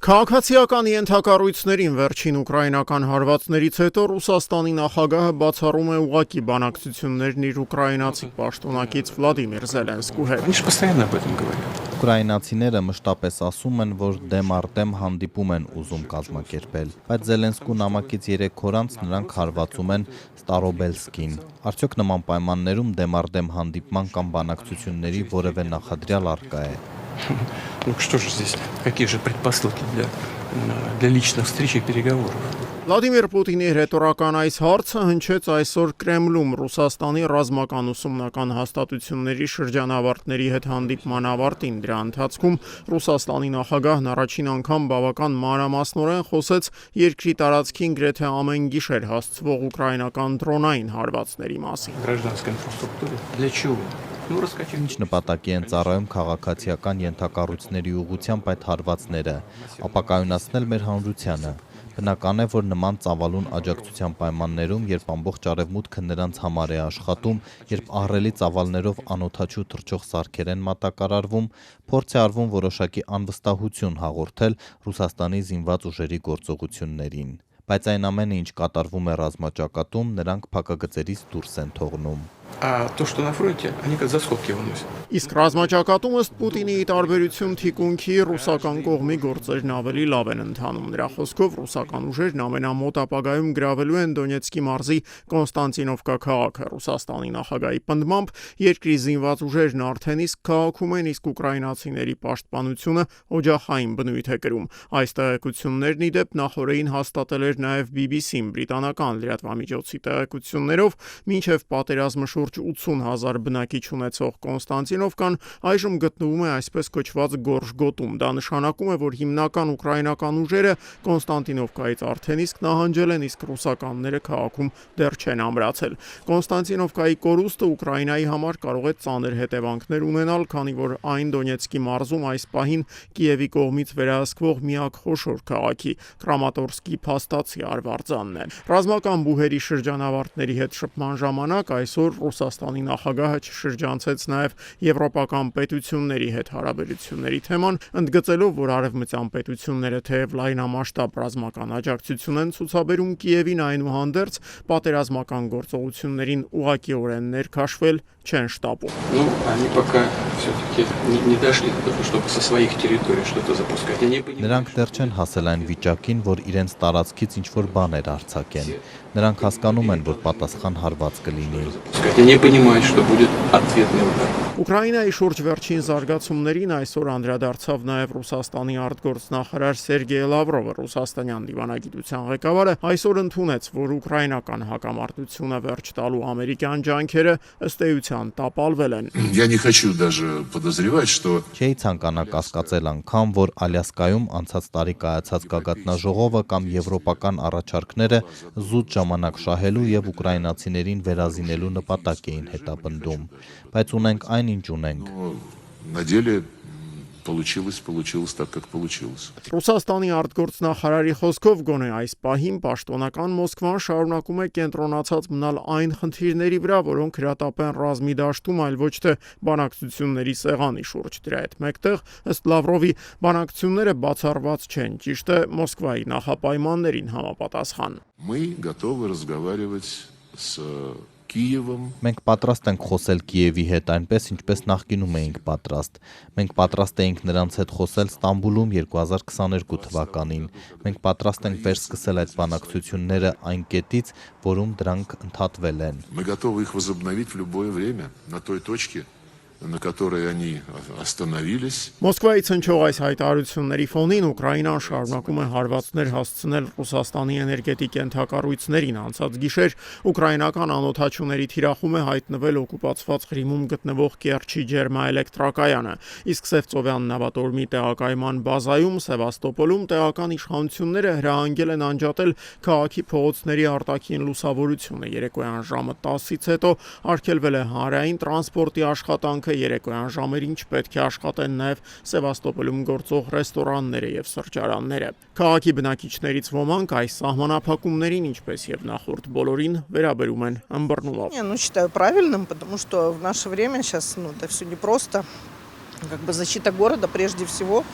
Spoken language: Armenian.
Քաղաքացիական ենթակառույցներին վերջին ուկրաինական հարվածներից հետո Ռուսաստանի նախագահը բացառում է ուղղակի բանակցություններն իր ուկրաինացի պաշտոնակից Վլադիմիր Զելենսկու հետ։ Они же постоянно об этом говорят. Ուկրաինացիները մշտապես ասում են, որ դեմ առ դեմ հանդիպում են ուզում կազմակերպել, բայց Զելենսկու նամակից 3 օր անց նրանք հարվածում են Ստարոբելսկին։ Արդյոք նման պայմաններում դեմ առ դեմ հանդիպման կամ բանակցությունների որևէ նախադրյալ առկա է։ Ну что же здесь, какие же предпосылки для личных встреч и переговоров? Վլադիմիր Պուտինի ռետորական այս հարցը հնչեց այսօր Կրեմլում Ռուսաստանի ռազմական ուսումնական հաստատությունների շրջանավարտների հետ հանդիպման ավարտին։ Դրա ընթացքում Ռուսաստանի նախագահն առաջին անգամ բավական մանրամասնորեն խոսեց երկրի տարածքին գրեթե ամեն գիշեր հասցվող ուկրաինական դրոնային հարվածների մասին։ Гражданской инфраструктуре. Для чего? Ну, раскачать. Ինչ նպատակի են ծառայում քաղաքացիական ենթակառույցների ուղղությամբ այդ հարվածները, ապակայունացնել մեր հանրությանը։ Բնական է, որ նման ծավալուն աջակցության պայմաններում, երբ ամբողջ արևմուտքը նրանց համար է աշխատում, երբ ահռելի ծավալներով անօդաչու թռչող սարքեր են մատակարարվում, փորձ է արվում որոշակի անվստահություն հաղորդել Ռուսաստանի զինված ուժերի գործողություններին։ Բայց այն ամենը, ինչ կատարվում է ռազմաճակատում, նրանք փակագծերից դուրս են թողնում։ А то, что на фронте, они как за скобки выносят. Իսկ ռազմաճակատում ըստ Պուտինի տարբերություն թիկունքի ռուսական կողմի գործերն ավելի լավ են ընթանում։ Նրա խոսքով ռուսական ուժերն ամենամոտ ապագայում գրավելու են Դոնեցկի մարզի Կոնստանտինովկա քաղաքը։ Ռուսաստանի նախագահի պնդմամբ երկրի զինված ուժերն արդեն իսկ քաղաքում են, իսկ ուկրաինացիների պաշտպանությունը օջախային բնույթ է կրում։ Այս տեղեկություններն ի դեպ նախորդին հաստատել էր նաև BBC-ն բրիտանական լրատվամիջոցի տեղեկություններով, մինչև պատերազմը շուրջ 80,000 բնակիչ ունեցող Կոնստանտինովկան այժմ գտնվում է այսպես կոչված գորշ գոտում։ Դա նշանակում է, որ հիմնական ուկրաինական ուժերը Կոնստանտինովկայից արդեն իսկ նահանջել են, իսկ ռուսականները քաղաքում դեռ չեն ամրացել։ Կոնստանտինովկայի կորուստը Ուկրաինայի համար կարող է ծանր հետևանքներ ունենալ, քանի որ այն Դոնեցկի մարզում այս պահին Կիևի կողմից վերահսկվող միակ խոշոր քաղաքի Կրամատորսկի փաստացի արվարձանն է։ Ռազմական բուհերի շրջանավարտների հետ շփման ժամանակ այսօր Ռուսաստանի նախագահը շրջանցեց նաև եվրոպական պետությունների հետ հարաբերությունների թեման, ընդգծելով, որ արևմտյան պետությունները թեև լայնամասշտաբ ռազմական աջակցություն են ցուցաբերում Կիևին, այնուհանդերձ պատերազմական գործողություններին ուղղակիորեն ներքաշվել չեն շտապում։ Ну, они пока все-таки не дошли до того, чтобы со своих территорий что-то запускать. Они понимают, Նրանք դեռ չեն հասել այն վիճակին, որ իրենց տարածքից ինչ-որ բաներ արձակեն։ Նրանք հասկանում են, որ պատասխան հարված կլինի։ Они понимают, что будет ответный удар. Ուկրաինայի շուրջ վերջին զարգացումներին այսօր անդրադարձավ նաև Ռուսաստանի արտգործնախարար Սերգեյ Լավրովը։ Ռուսաստանյան դիվանագիտության ղեկավարը այսօր ընդունեց, որ ուկրաինական հակամարտությունը վերջ տալու ամերիկյան ջանքերը ըստ էության տապալվել են։ Я не хочу даже подозревать, что Չէի ցանկանա կասկածել անգամ, որ Ալյասկայում անցած տարի կայացած գագաթնաժողովը կամ եվրոպական առաջարկները զուտ ժամանակ շահելու եւ ուկրաինացիներին վերազինելու նպատակ էին հետապնդում, բայց ունենք այն, ինչ ունենք։ на деле получилось так, как получилось. Ռուսաստանի արտգործնախարարի խոսքով գոնե այս պահին պաշտոնական Մոսկվան շարունակում է կենտրոնացած մնալ այն խնդիրների վրա, որոնք հրատապ են ռազմի դաշտում, այլ ոչ թե բանակցությունների սեղանի շուրջ։ Դրա հետ մեկտեղ, ըստ Լավրովի, բանակցությունները բացառված չեն, ճիշտ է Մոսկվայի նախապայմաններին համապատասխան։ Мы готовы разговаривать с Киевом. Մենք պատրաստ ենք խոսել Կիևի հետ այնպես, ինչպես նախկինում էինք պատրաստ։ Մենք պատրաստ էինք նրանց հետ խոսել Ստամբուլում 2022 թվականին։ Մենք պատրաստ ենք վերսկսել այդ բանակցությունները այն կետից, որում դրանք ընդհատվել են։ Мы готовы их возобновить в любое время, на той точке, на которой они остановились. Մոսկվայից հնչող այս հայտարարությունների ֆոնին Ուկրաինան շարունակում է հարվածներ հասցնել Ռուսաստանի էներգետիկ ենթակառույցներին։ Անցած գիշեր ուկրաինական անօդաչուների թիրախում է հայտնվել օկուպացված Ղրիմում գտնվող Կերչի ջերմաէլեկտրակայանը, իսկ Սևծովյան նավատորմի տեղակայման բազայում Սևաստոպոլում տեղական իշխանությունները հրահանգել են անջատել քաղաքի փողոցների արտաքին լուսավորությունը։ Երեկոյան ժամը 10-ից հետո արգելվել է հանրային տրանսպորտի աշխատանքը, երեկոյան ժամերին չպետք է աշխատեն նաև Սևաստոպոլում գործող ռեստորանները եւ սրճարանները։ Քաղաքի բնակիչներից ոմանք այս սահմանափակումներին, ինչպես եւ նախորդ բոլորին, վերաբերում են ըմբռնումով։ Я считаю правильным, потому что в наше время сейчас это все непросто. Как бы защита города прежде всего.